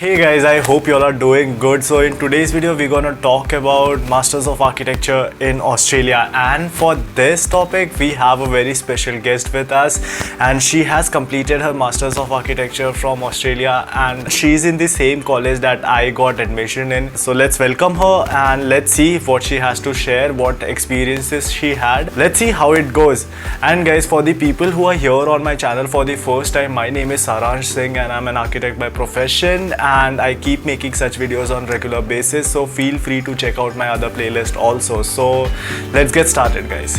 Hey guys, I hope you all are doing good. So in today's video, we're gonna talk about Masters of Architecture in Australia. And for this topic, we have a very special guest with us, and she has completed her Masters of Architecture from Australia, and she's in the same college that I got admission in. So let's welcome her and let's see what she has to share, what experiences she had. Let's see how it goes. And guys, for the people who are here on my channel for the first time, my name is Saransh Singh and I'm an architect by profession, and I keep making such videos on regular basis, so feel free to check out my other playlist also. So let's get started, guys.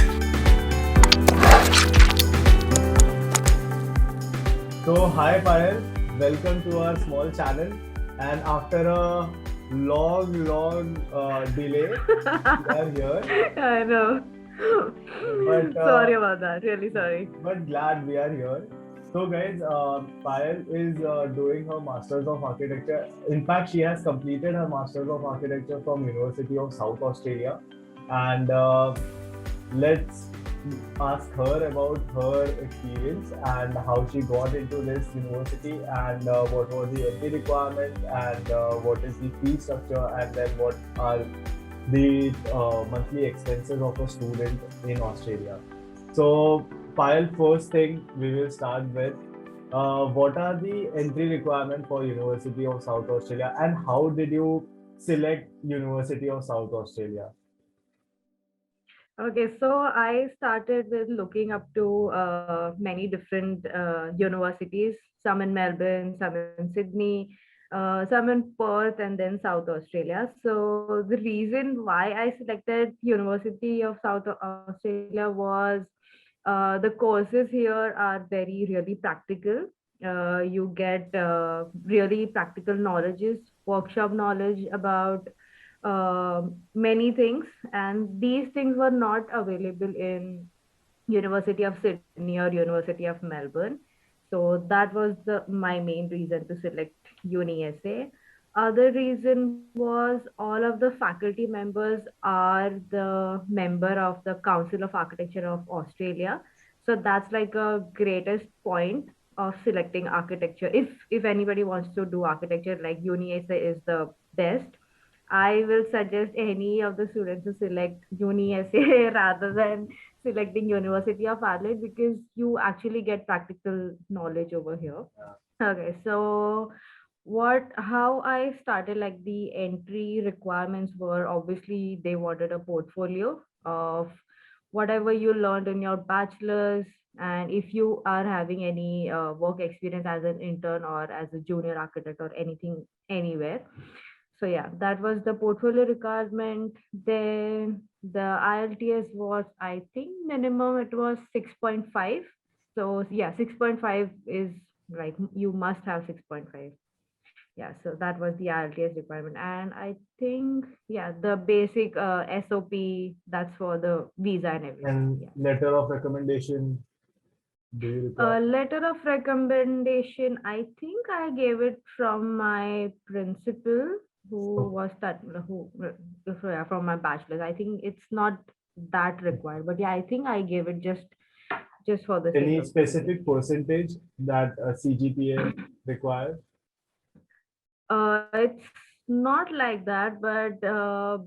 So hi Payal, welcome to our small channel, and after a long delay we are here. I know. But sorry about that. Really sorry. But glad we are here. So guys, Payal is doing her Masters of Architecture. In fact, she has completed her Masters of Architecture from University of South Australia. And let's ask her about her experience and how she got into this university, and what was the entry requirement, and what is the fee structure, and then what are the monthly expenses of a student in Australia. So, Payal, first thing we will start with, what are the entry requirement for University of South Australia, and how did you select University of South Australia? Okay, so I started with looking up to many different universities, some in Melbourne, some in Sydney, some in Perth, and then South Australia. So the reason why I selected University of South Australia was the courses here are very really practical. You get really practical knowledges, workshop knowledge about many things, and these things were not available in University of Sydney or University of Melbourne. So that was my main reason to select UniSA. Other reason was all of the faculty members are the member of the Council of Architecture of Australia. So that's like a greatest point of selecting architecture. If anybody wants to do architecture, like UniSA is the best. I will suggest any of the students to select UniSA rather than selecting University of Adelaide, because you actually get practical knowledge over here. Okay, so how I started, like the entry requirements were, obviously they wanted a portfolio of whatever you learned in your bachelor's, and if you are having any work experience as an intern or as a junior architect or anything anywhere. So yeah, that was the portfolio requirement. Then the IELTS was, I think minimum it was 6.5. So yeah, 6.5 is like you must have 6.5. Yeah, so that was the IELTS requirement. And I think, yeah, the basic SOP, that's for the visa and everything. And Yeah. letter of recommendation, do you require? Letter of recommendation, I think I gave it from my principal, who was that who yeah, from my bachelor's. I think it's not that required, but yeah, I think I gave it just for the sake Any of specific percentage that CGPA requires? It's not like that, but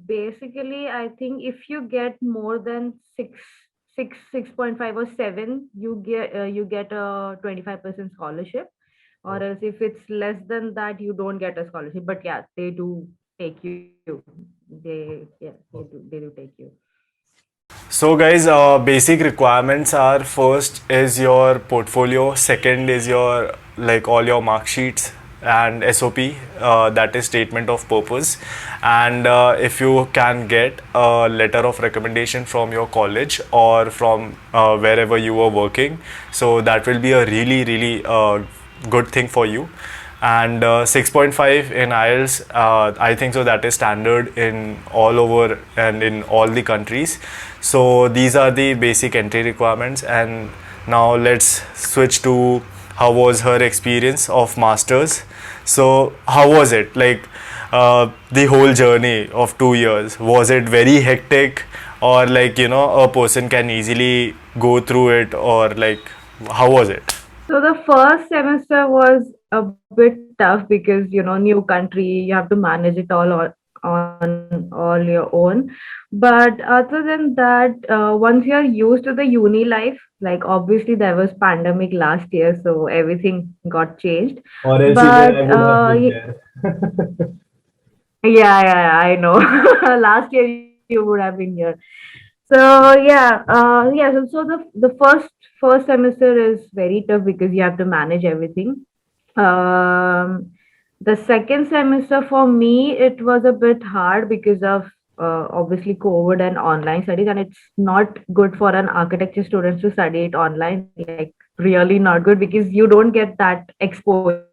basically, I think if you get more than 6.5 or 7, you get a 25% scholarship. Or else if it's less than that, you don't get a scholarship. But yeah, they do take you. They do take you. So guys, basic requirements are: first is your portfolio, second is your like all your mark sheets and SOP, that is statement of purpose, and if you can get a letter of recommendation from your college or from wherever you were working, so that will be a really good thing for you. And 6.5 in IELTS, I think so that is standard in all over and in all the countries. So these are the basic entry requirements. And now let's switch to how was her experience of masters. So how was it, like the whole journey of 2 years? Was it very hectic, or like a person can easily go through it, or like how was it? So the first semester was a bit tough because new country, you have to manage it all on all your own. But other than that, once you're used to the uni life, like obviously there was pandemic last year, so everything got changed. Or else even I But would have been there. yeah, yeah, I know. Last year you would have been here. So so the first semester is very tough because you have to manage everything. Um, the second semester for me, it was a bit hard because of obviously COVID and online studies, and it's not good for an architecture student to study it online. Like really not good because you don't get that exposure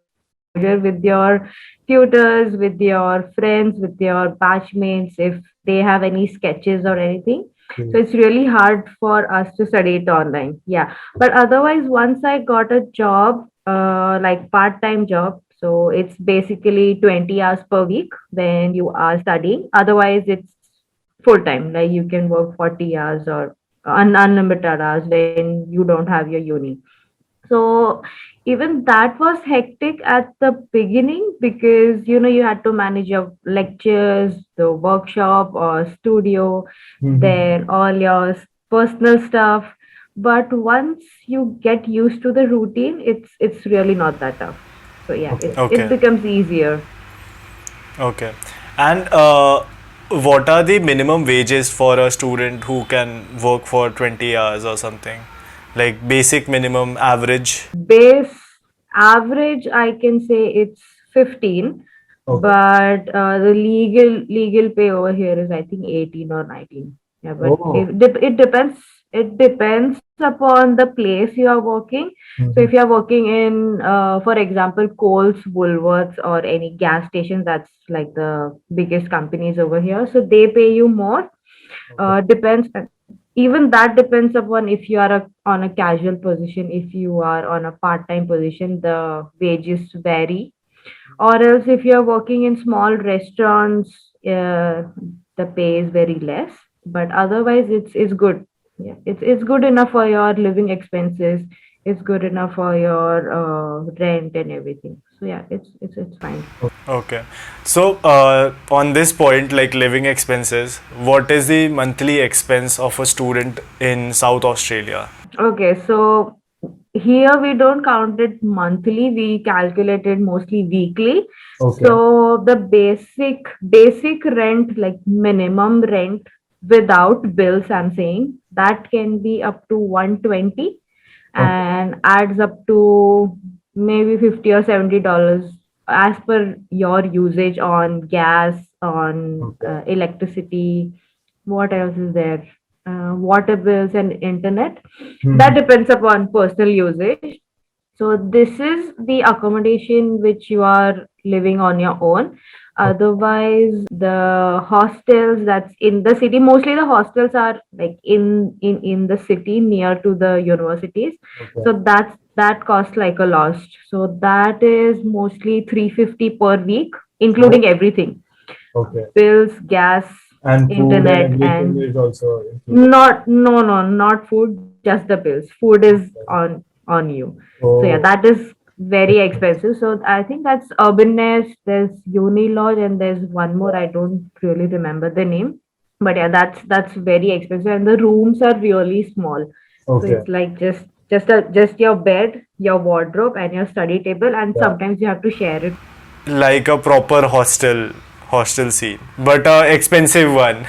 with your tutors, with your friends, with your batchmates, if they have any sketches or anything. So it's really hard for us to study it online. Yeah. But otherwise, once I got a job, like part-time job, so it's basically 20 hours per week when you are studying. Otherwise, it's full-time, like you can work 40 hours or unlimited hours when you don't have your uni. So even that was hectic at the beginning because you had to manage your lectures, the workshop or studio, Mhm. then all your personal stuff. But once you get used to the routine, it's really not that tough. So yeah, Okay. it Okay. becomes easier. Okay. And what are the minimum wages for a student who can work for 20 hours or something? Like basic minimum average. Base average, I can say it's 15, Okay. but the legal pay over here is I think 18 or 19. Yeah, but Oh. it depends upon the place you are working. So if Mhm. you are working in for example Coles, Woolworths, or any gas stations, that's like the biggest companies over here, so they pay you more. Okay. Depends, even that depends upon if you are on a casual position. If you are on a part-time position, the wages vary. Or else if you are working in small restaurants, the pay is very less. But otherwise it's good. Yeah, it's good enough for your living expenses. It's good enough for your rent and everything. So yeah, it's fine. Okay. So on this point, like living expenses, what is the monthly expense of a student in South Australia? Okay, so here we don't count it monthly, we calculate it mostly weekly. Okay. So the basic rent, like minimum rent without bills, I'm saying that can be up to 120 Okay. and adds up to maybe 50 or $70 as per your usage on gas, on Okay. electricity. What else is there? Water bills and internet. That Mhm. depends upon personal usage. So this is the accommodation which you are living on your own. Okay. Otherwise, the hostels that's in the city, mostly the hostels are like in the city near to the universities. Okay. So that costs like a lot. So that is mostly 350 per week, Oh, including everything, okay. bills, gas, And food and internet, everything and is also included. not no no not food, just the bills. Food is Okay. on you. So yeah, Oh, that is very expensive. So I think that's Urban Nest, there's Uni Lodge, and there's one more, I yeah. don't really remember the name. But yeah, that's very expensive, and the rooms are really small. So Okay. it's like just your bed, your wardrobe, and your study table, and Yeah. sometimes you have to share it. Like a proper hostel scene, but a expensive one.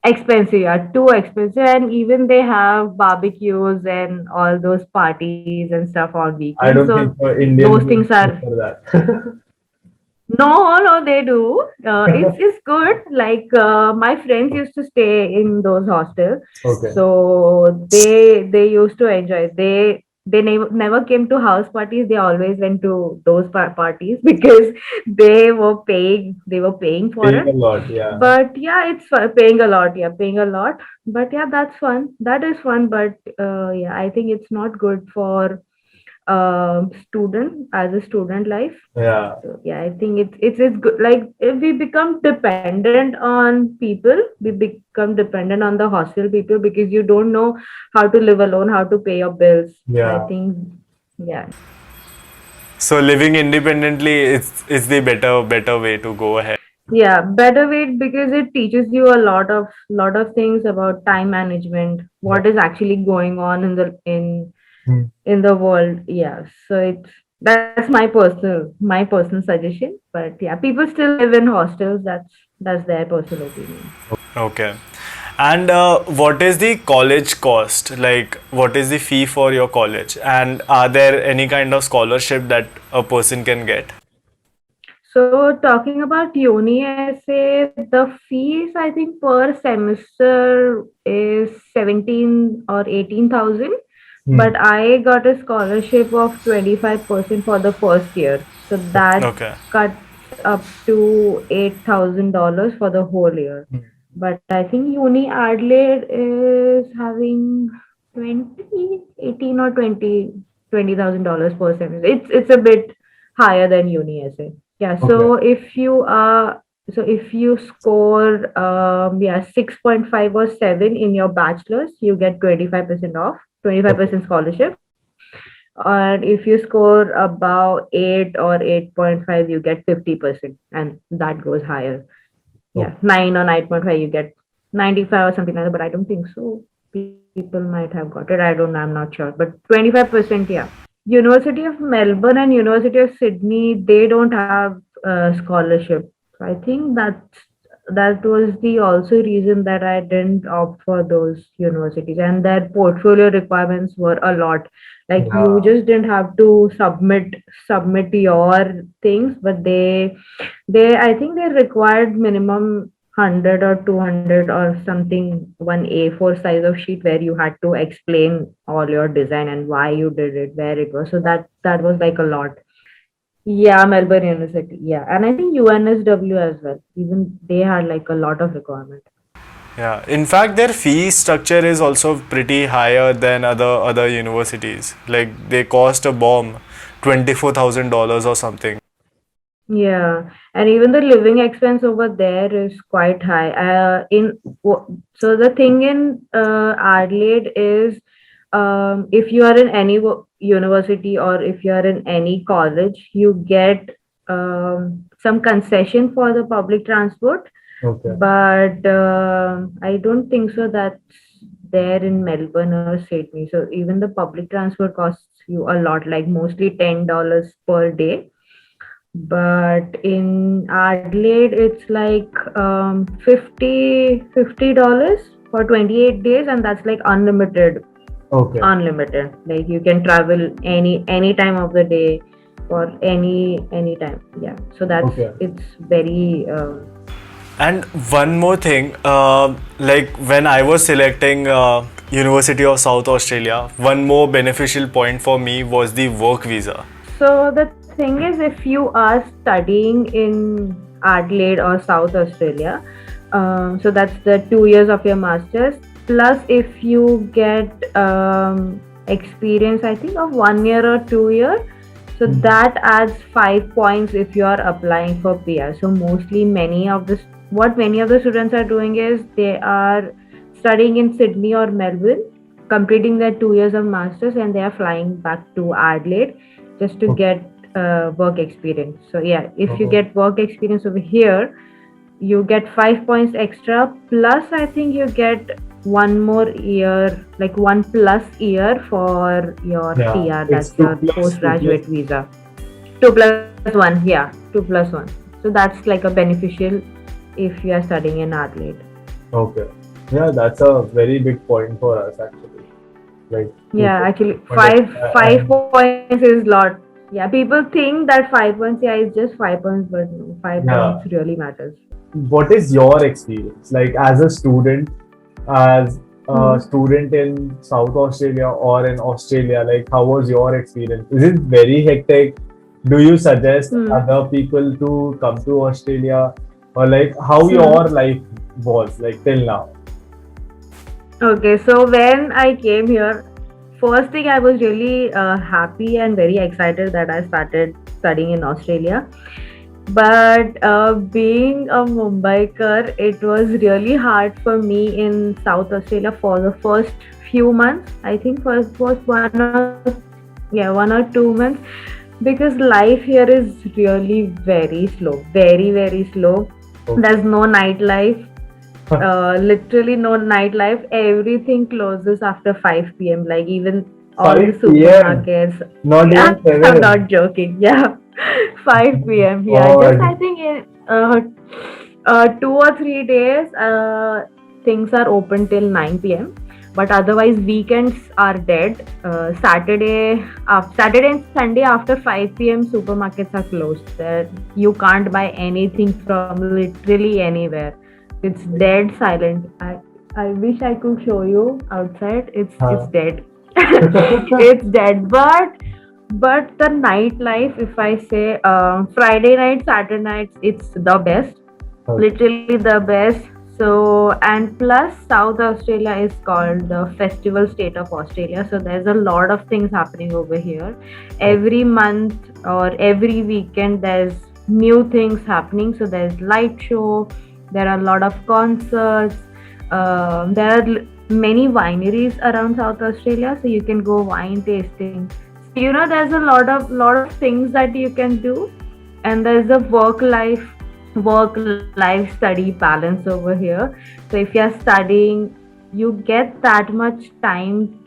Expensive, yeah, too expensive. And even they have barbecues and all those parties and stuff on weekends. I don't So think those Indians things would are prefer that. no, they do. It's good. Like my friends used to stay in those hostels, Okay. so they used to enjoy. They never came to house parties. They always went to those parties because they were paying for Paying it. a lot, yeah. But yeah, it's fun. Paying a lot. Yeah, paying a lot. But yeah, that's fun. That is fun. But yeah, I think it's not good for student as a student life. Yeah. So yeah, I think it's good. Like if we become dependent on people, we become dependent on the hostel people because you don't know how to live alone, how to pay your bills. So I Yeah. think, yeah. So living independently is the better way to go ahead. Yeah, better way because it teaches you a lot of things about time management, what is actually going on in the Hmm. in the world. Yeah, so that's my personal suggestion. But yeah, people still live in hostels. That's their personal opinion. Okay. And what is the college cost? Like, what is the fee for your college? And are there any kind of scholarship that a person can get? So talking about uni essay, the fees I think per semester is 17 or 18,000, Hmm. but I got a scholarship of 25% for the first year. So that Okay. cuts up to $8,000 for the whole year. Hmm. But I think Uni Adelaide is having 20, 18 or 20,000 dollars per semester. It's a bit higher than Uni essay. Yeah, Okay. so if you score 6.5 or 7 in your bachelor's, you get 25% off, Okay. 25% scholarship. And if you score about 8 or 8.5, you get 50%, and that goes higher. Okay. Yeah, 9 or 9.5, you get 95 or something like that, but I don't think so. People might have got it. I don't know, I'm not sure. But 25%, yeah. University of Melbourne and University of Sydney, they don't have scholarship. So I think that was the also reason that I didn't opt for those universities, and their portfolio requirements were a lot. Like you Yeah. just didn't have to submit your things, but they I think they required minimum 100 or 200 or something, one A4 size of sheet where you had to explain all your design and why you did it, where it was. So that was like a lot. Yeah, Melbourne University. Yeah, and I think UNSW as well. Even they had like a lot of requirement. Yeah. In fact, their fee structure is also pretty higher than other universities. Like they cost a bomb, $24,000 or something. Yeah, and even the living expense over there is quite high. So the thing in Adelaide is, if you are in any university or if you are in any college, you get some concession for the public transport, Okay. but I don't think so that's there in Melbourne or Sydney. So even the public transport costs you a lot, like mostly $10 per day, but in Adelaide it's like 50 dollars for 28 days, and that's like unlimited. Okay. Unlimited, like you can travel any time of the day for any time. Yeah, so Okay. it's very And one more thing, like when I was selecting University of South Australia, one more beneficial point for me was the work visa. So the thing is, if you are studying in Adelaide or South Australia, so that's the 2 years of your masters. Plus, if you get experience, I think of 1 year or 2 year, so Hmm. that adds 5 points if you are applying for PR. So mostly, many of the students are doing is they are studying in Sydney or Melbourne, completing their 2 years of masters, and they are flying back to Adelaide just to Okay. get work experience. So yeah, if you Oh. get work experience over here, you get 5 points extra. Plus, I think you get one more year, like 1+ year for your Yeah. PR. It's That's two your plus two plus. postgraduate visa. 2+1, yeah, 2+1. So that's like a beneficial if you are studying in Adelaide. Okay. Yeah, that's a very big point for us actually. Like two Yeah, plus actually, one. five points is lot. Yeah, people think that 5 points, yeah, it's just 5 points, but no, five Yeah. points really matters. What is your experience like as a student, as a Hmm. student in South Australia or in Australia? Like, how was your experience? Is it very hectic? Do you suggest Hmm. other people to come to Australia, or like how Hmm. your life was like till now? Okay, so when I came here, first thing I was really happy and very excited that I started studying in Australia. But being a Mumbaiker, it was really hard for me in South Australia for the first few months. I think first was 1 or 2 months Because life here is really very slow, very very slow. Okay. There's no nightlife, literally no nightlife. Everything closes after 5 p.m. Like even all the 5 p.m. supermarkets. Not Yeah, even I'm 7. not joking. Yeah, 5 p.m. Yeah, Oh, just I think in 2 or 3 days, things are open till 9 p.m. But otherwise, weekends are dead. Saturday and Sunday after 5 p.m. supermarkets are closed. There you can't buy anything from literally anywhere. It's dead silent. I wish I could show you outside. It's huh. dead. It's dead. But the nightlife, if I say Friday night, Saturday nights, it's the best, Okay. literally the best. So, and plus, South Australia is called the festival state of Australia. So, there's a lot of things happening over here. Every month or every weekend, there's new things happening. So, there's light show, there are a lot of concerts, there are many wineries around South Australia. So, you can go wine tasting. So, there's a lot of things that you can do, and there's a work life study balance over here. So if you're studying, you get that much time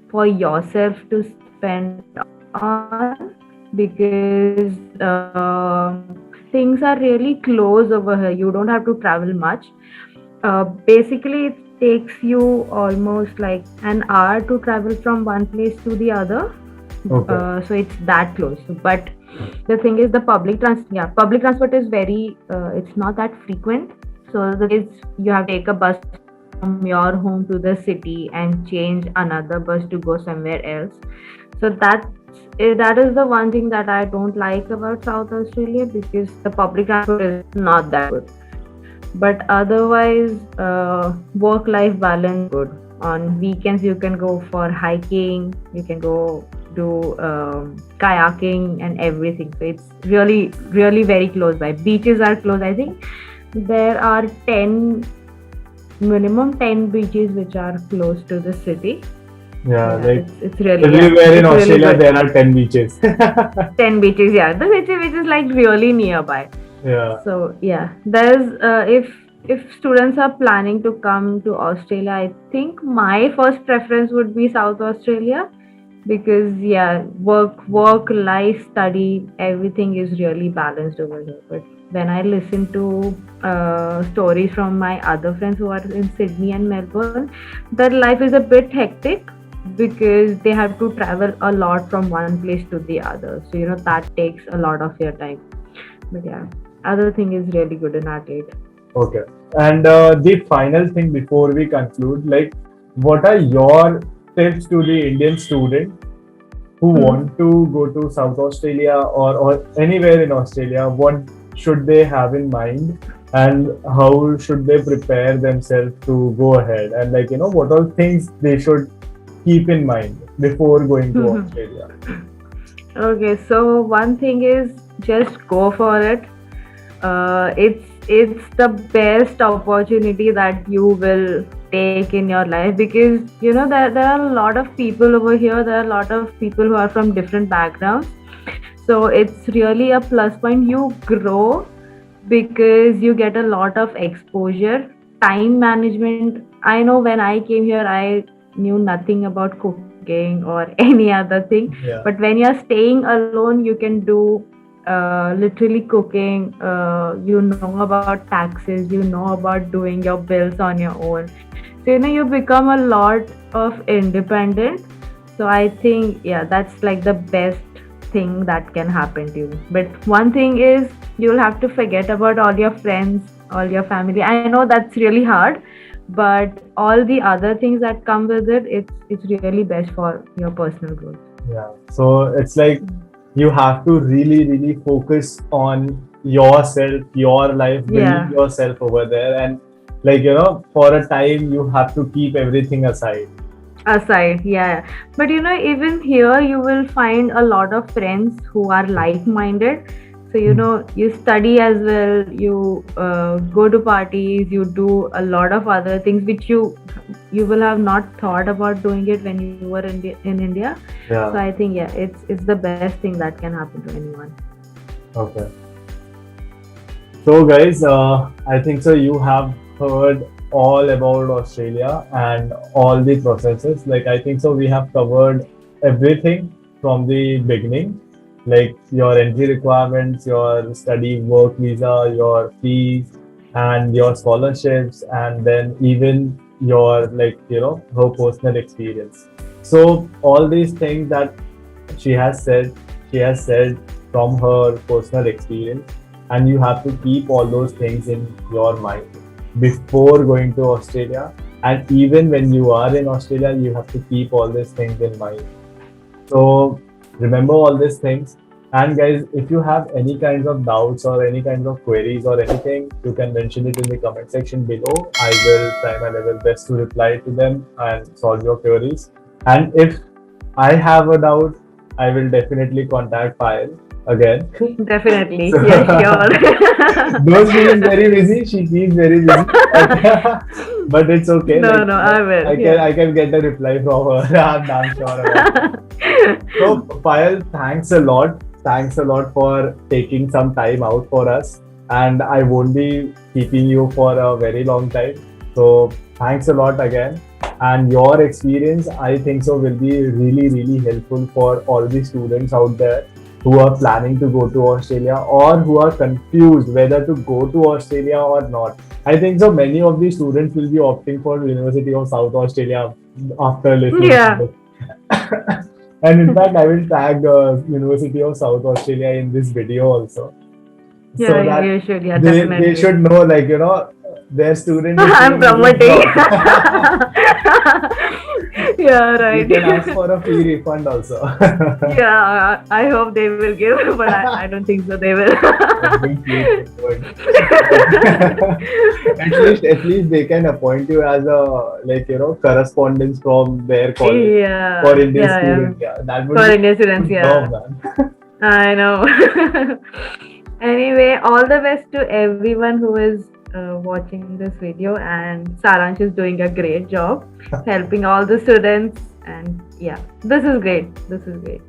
for yourself to spend on, because things are really close over here. You don't have to travel much. Basically it takes you almost like an hour to travel from one place to the other. Okay. So it's that close. But the thing is, the public transport is very it's not that frequent. So the thing is, you have to take a bus from your home to the city and change another bus to go somewhere else. So that is the one thing that I don't like about South Australia, because the public transport is not that good. But otherwise, work life balance is good. On weekends you can go for hiking, you can go do kayaking and everything. So it's really really very close by. Beaches are close. I think there are 10, minimum 10 beaches which are close to the city. Yeah, like It's really, everywhere in it's really Australia good. there are 10 beaches. 10 beaches, yeah, the which is like really nearby. Yeah. So yeah, there's if students are planning to come to Australia, I think my first preference would be South Australia, because yeah, work life study, everything is really balanced over here. But when I listen to stories from my other friends who are in Sydney and Melbourne, their life is a bit hectic, because they have to travel a lot from one place to the other. So that takes a lot of your time. But yeah, other thing is really good in Adelaide. Okay. And the final thing before we conclude, like, what are your tips to the Indian student who want to go to South Australia or anywhere in Australia? What should they have in mind, and how should they prepare themselves to go ahead? And like, what are things they should keep in mind before going to Australia? Okay, so one thing is, just go for it. It's the best opportunity that you will take in your life, because there are a lot of people over here. There are a lot of people who are from different backgrounds. So it's really a plus point. You grow because you get a lot of exposure. Time management. I know when I came here, I knew nothing about cooking or any other thing. Yeah. But when you're staying alone, you can do literally cooking. You know about taxes. You know about doing your bills on your own. So you become a lot of independent. So I think, yeah, that's like the best thing that can happen to you. But one thing is, you'll have to forget about all your friends, all your family. I know that's really hard, but all the other things that come with it, it's really best for your personal growth. Yeah. So it's like you have to really focus on yourself, your life, building yourself over there, and like for a time you have to keep everything aside. Yeah. But even here you will find a lot of friends who are like-minded. So you study as well. You go to parties. You do a lot of other things which you will have not thought about doing it when you were in India. So Yeah. I think it's the best thing that can happen to anyone. Okay. So, guys, I think so. You have heard all about Australia and all the processes. Like, I think so. We have covered everything from the beginning, like your entry requirements, your study work visa, your fees, and your scholarships, and then even your, like, her personal experience. So, all these things that she has said, she has said from her personal experience, and you have to keep all those things in your mind before going to Australia. And even when you are in Australia, you have to keep all these things in mind. So remember all these things. And guys, if you have any kinds of doubts or any kinds of queries or anything, you can mention it in the comment section below. I will try my level best to reply to them and solve your queries. And if I have a doubt, I will definitely contact Payal again. Definitely, So- yeah, sure. Though she is very busy, she keeps very busy, but it's okay. No, like, no, I will. I can get a reply from her. I'm damn sure about it. So, Payal, thanks a lot. Thanks a lot for taking some time out for us. And I won't be keeping you for a very long time. So, thanks a lot again. And your experience, I think so, will be really, really helpful for all the students out there who are planning to go to Australia or who are confused whether to go to Australia or not. I think so many of the students will be opting for University of South Australia after listening Yeah. to this. And in fact, I will tag University of South Australia in this video also. So Yeah, that you should. Yeah, they definitely. should know, like, their student is I'm doing a good promoting. job. Yeah, You right. can ask for a fee refund also. Yeah, I hope they will give, but I don't think so. They will. At least they can appoint you as a, like, correspondence from their college Yeah. for Indian yeah, students. Yeah, that would For be Indian students, good yeah. job, man. I know. Anyway, all the best to everyone who is watching this video, and Saransh is doing a great job helping all the students. And yeah, this is great. This is great.